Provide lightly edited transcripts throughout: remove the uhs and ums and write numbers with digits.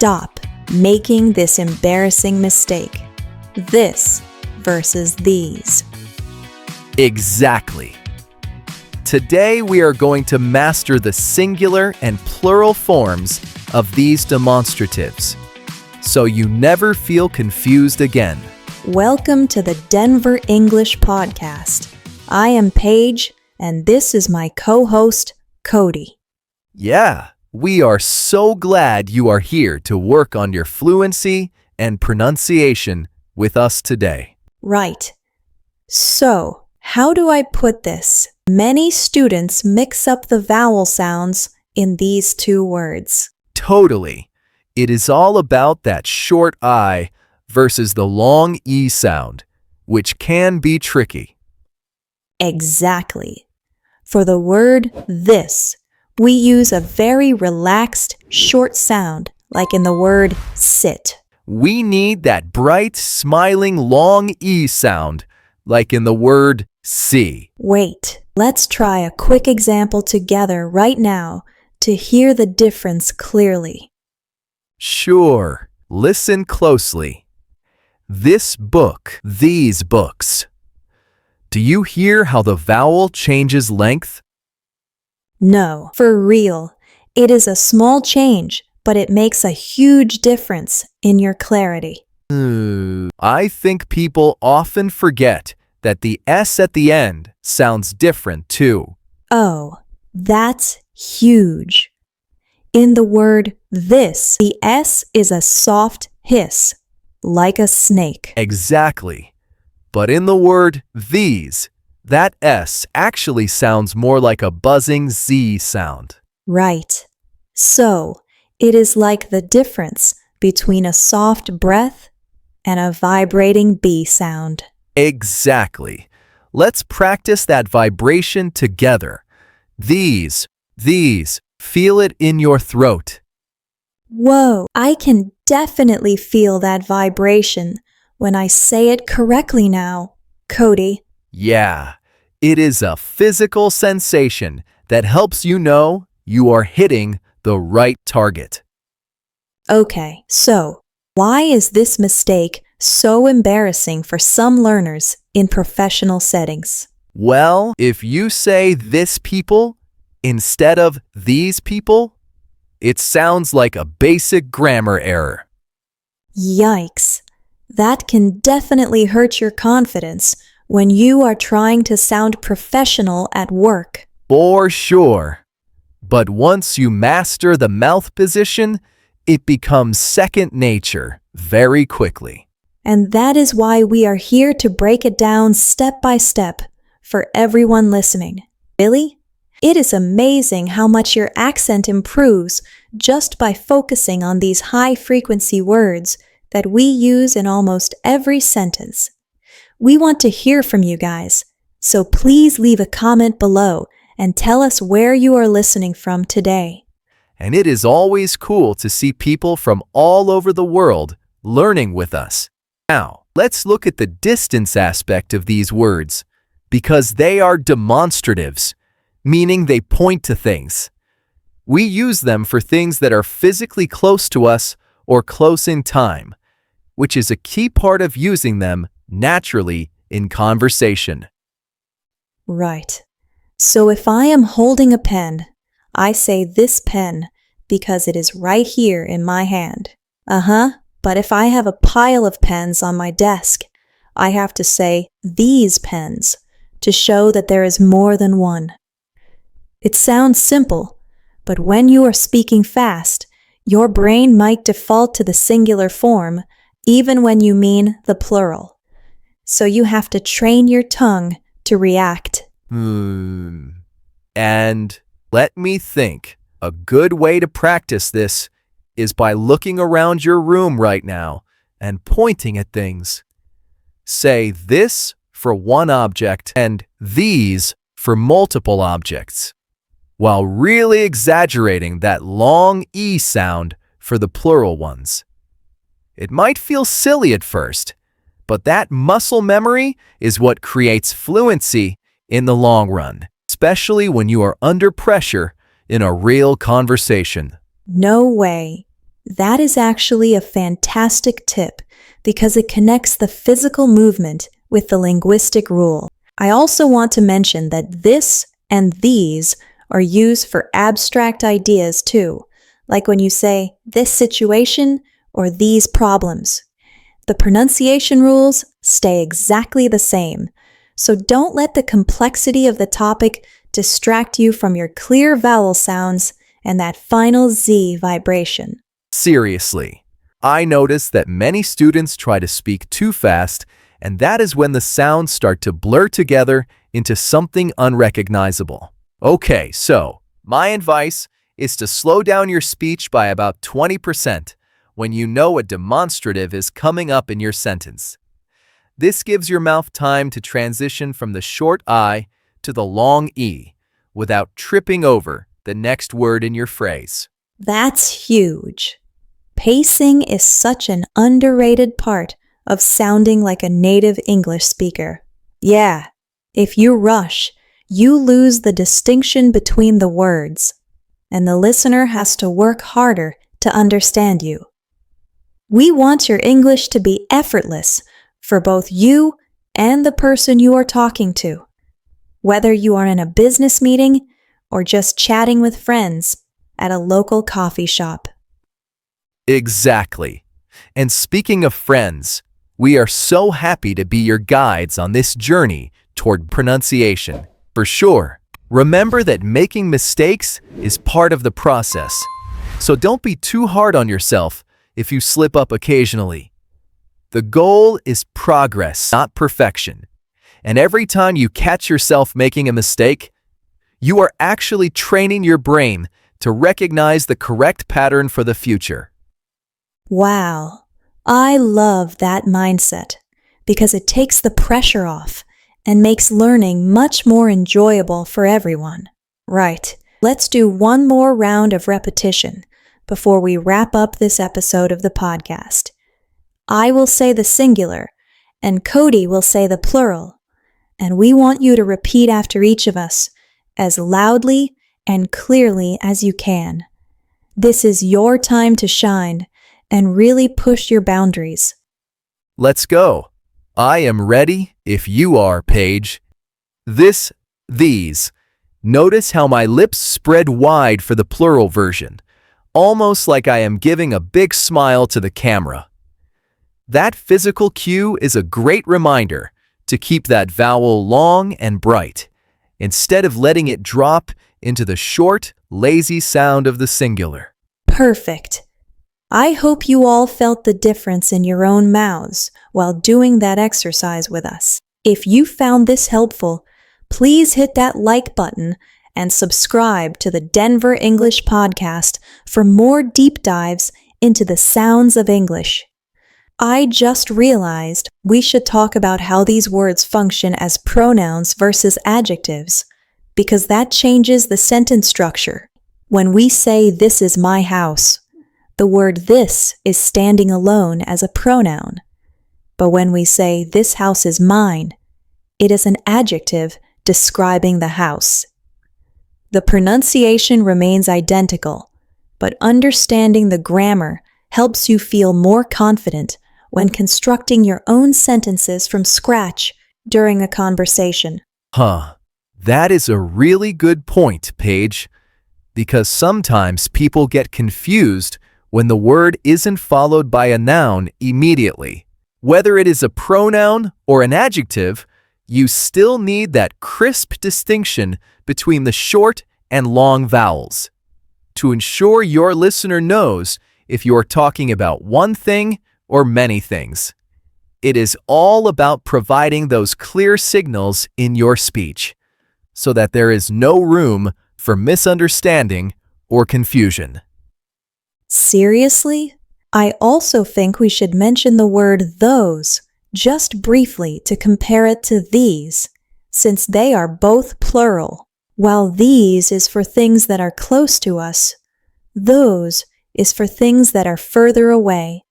stop making this embarrassing mistake. This versus these. Exactly. Today we are going to master the singular and plural forms of these demonstratives, so you never feel confused again. Welcome to the Denver English Podcast. I am Paige, and this is my co-host, Cody. Yeah, we are so glad you are here to work on your fluency and pronunciation with us today. Right. So, how do I put this? Many students mix up the vowel sounds in these two words. Totally. It is all about that short I versus the long E sound, which can be tricky. Exactly. For the word this, we use a very relaxed, short sound, like in the word sit. We need that bright, smiling, long E sound, like in the word see. Wait, let's try a quick example together right now to hear the difference clearly. Sure. Listen closely. This book, these books. Do you hear how the vowel changes length? No, for real. It is a small change, but it makes a huge difference in your clarity. I think people often forget that the S at the end sounds different too. Oh, that's huge. In the word this, the S is a soft hiss, like a snake. Exactly. But in the word these, that S actually sounds more like a buzzing Z sound. Right. So, it is like the difference between a soft breath and a vibrating B sound. Exactly. Let's practice that vibration together. These, feel it in your throat. Whoa, I can definitely feel that vibration when I say it correctly now, Cody. Yeah, it is a physical sensation that helps you know you are hitting the right target. Okay, so why is this mistake so embarrassing for some learners in professional settings? Well, if you say this people instead of these people, it sounds like a basic grammar error. Yikes. That can definitely hurt your confidence when you are trying to sound professional at work. For sure. But once you master the mouth position, it becomes second nature very quickly. And that is why we are here to break it down step by step for everyone listening. Really? It is amazing how much your accent improves just by focusing on these high-frequency words that we use in almost every sentence. We want to hear from you guys, so please leave a comment below and tell us where you are listening from today. And it is always cool to see people from all over the world learning with us. Now, let's look at the distance aspect of these words, because they are demonstratives, meaning they point to things. We use them for things that are physically close to us or close in time, which is a key part of using them naturally in conversation. Right. So if I am holding a pen, I say this pen because it is right here in my hand. But if I have a pile of pens on my desk, I have to say these pens to show that there is more than one. It sounds simple, but when you are speaking fast, your brain might default to the singular form even when you mean the plural. So you have to train your tongue to react. And let me think. A good way to practice this is by looking around your room right now and pointing at things. Say this for one object and these for multiple objects, while really exaggerating that long E sound for the plural ones. It might feel silly at first, but that muscle memory is what creates fluency in the long run, especially when you are under pressure in a real conversation. No way. That is actually a fantastic tip because it connects the physical movement with the linguistic rule. I also want to mention that this and these are used for abstract ideas too, like when you say this situation or these problems. The pronunciation rules stay exactly the same, so don't let the complexity of the topic distract you from your clear vowel sounds and that final Z vibration. Seriously, I notice that many students try to speak too fast, and that is when the sounds start to blur together into something unrecognizable. Okay, so my advice is to slow down your speech by about 20% when you know a demonstrative is coming up in your sentence. This gives your mouth time to transition from the short I to the long E without tripping over the next word in your phrase. That's huge. Pacing is such an underrated part of sounding like a native English speaker. Yeah, if you rush, you lose the distinction between the words, and the listener has to work harder to understand you. We want your English to be effortless for both you and the person you are talking to. Whether you are in a business meeting or just chatting with friends at a local coffee shop. Exactly. And speaking of friends, we are so happy to be your guides on this journey toward pronunciation. For sure, remember that making mistakes is part of the process. So don't be too hard on yourself if you slip up occasionally. The goal is progress, not perfection. And every time you catch yourself making a mistake, you are actually training your brain to recognize the correct pattern for the future. Wow, I love that mindset because it takes the pressure off and makes learning much more enjoyable for everyone. Right, let's do one more round of repetition before we wrap up this episode of the podcast. I will say the singular, and Cody will say the plural, and we want you to repeat after each of us as loudly and clearly as you can. This is your time to shine and really push your boundaries. Let's go. I am ready if you are, Paige. These. Notice how my lips spread wide for the plural version, almost like I am giving a big smile to the camera. That physical cue is a great reminder to keep that vowel long and bright, instead of letting it drop into the short, lazy sound of the singular. Perfect. I hope you all felt the difference in your own mouths while doing that exercise with us. If you found this helpful, please hit that like button and subscribe to the Denver English Podcast for more deep dives into the sounds of English. I just realized we should talk about how these words function as pronouns versus adjectives, because that changes the sentence structure. When we say this is my house, the word this is standing alone as a pronoun. But when we say this house is mine, it is an adjective describing the house. The pronunciation remains identical, but understanding the grammar helps you feel more confident when constructing your own sentences from scratch during a conversation. That is a really good point, Paige, because sometimes people get confused when the word isn't followed by a noun immediately. Whether it is a pronoun or an adjective, you still need that crisp distinction between the short and long vowels to ensure your listener knows if you're talking about one thing or many things. It is all about providing those clear signals in your speech so that there is no room for misunderstanding or confusion. Seriously? I also think we should mention the word those just briefly to compare it to these, since they are both plural. While these is for things that are close to us, those is for things that are further away.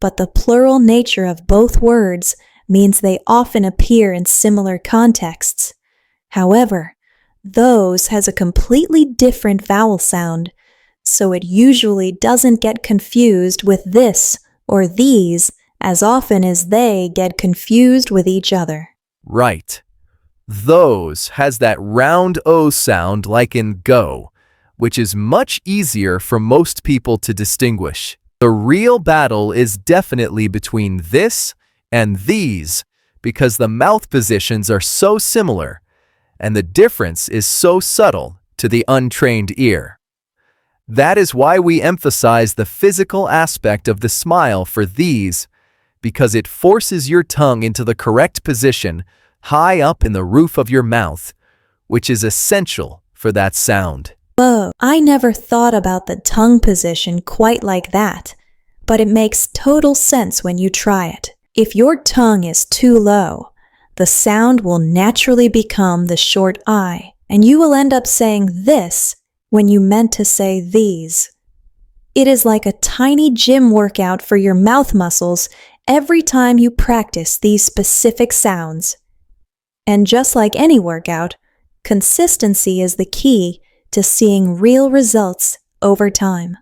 But the plural nature of both words means they often appear in similar contexts. However, those has a completely different vowel sound, so it usually doesn't get confused with this or these as often as they get confused with each other. Right. Those has that round O sound like in go, which is much easier for most people to distinguish. The real battle is definitely between this and these because the mouth positions are so similar and the difference is so subtle to the untrained ear. That is why we emphasize the physical aspect of the smile for these because it forces your tongue into the correct position high up in the roof of your mouth, which is essential for that sound. Whoa, I never thought about the tongue position quite like that, but it makes total sense when you try it. If your tongue is too low, the sound will naturally become the short I, and you will end up saying this when you meant to say these. It is like a tiny gym workout for your mouth muscles every time you practice these specific sounds. And just like any workout, consistency is the key to seeing real results over time.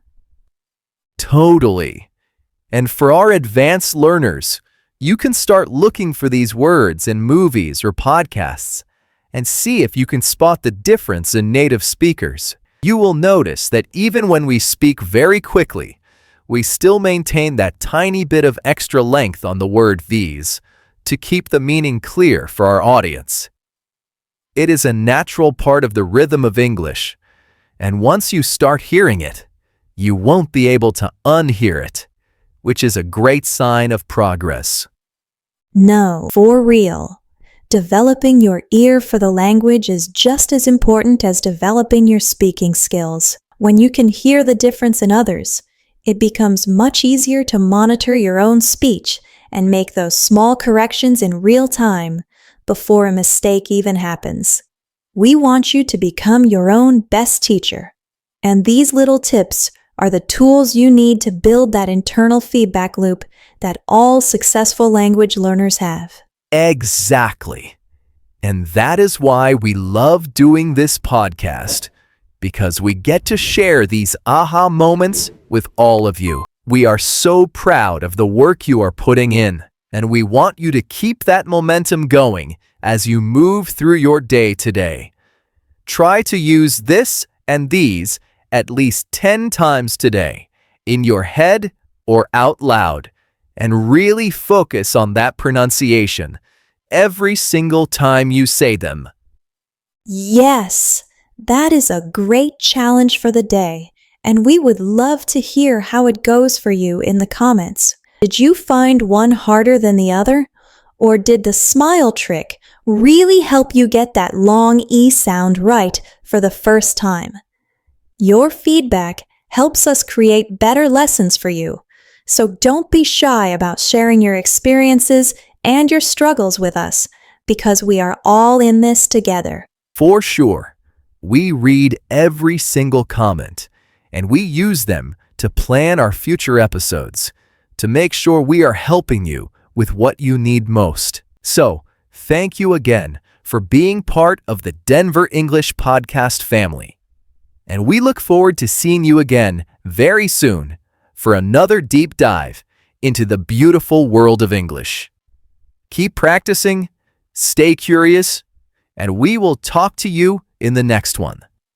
Totally. And for our advanced learners, you can start looking for these words in movies or podcasts and see if you can spot the difference in native speakers. You will notice that even when we speak very quickly, we still maintain that tiny bit of extra length on the word these to keep the meaning clear for our audience. It is a natural part of the rhythm of English, and once you start hearing it, you won't be able to unhear it, which is a great sign of progress. No, for real. Developing your ear for the language is just as important as developing your speaking skills. When you can hear the difference in others, it becomes much easier to monitor your own speech and make those small corrections in real time before a mistake even happens. We want you to become your own best teacher, and these little tips are the tools you need to build that internal feedback loop that all successful language learners have. Exactly. And that is why we love doing this podcast, because we get to share these aha moments with all of you. We are so proud of the work you are putting in, and we want you to keep that momentum going as you move through your day today. Try to use this and these at least 10 times today, in your head or out loud, and really focus on that pronunciation every single time you say them. Yes, that is a great challenge for the day, and we would love to hear how it goes for you in the comments. Did you find one harder than the other? Or did the smile trick really help you get that long E sound right for the first time? Your feedback helps us create better lessons for you, so don't be shy about sharing your experiences and your struggles with us, because we are all in this together. For sure, we read every single comment, and we use them to plan our future episodes, to make sure we are helping you with what you need most. So, thank you again for being part of the Denver English Podcast family. And we look forward to seeing you again very soon for another deep dive into the beautiful world of English. Keep practicing, stay curious, and we will talk to you in the next one.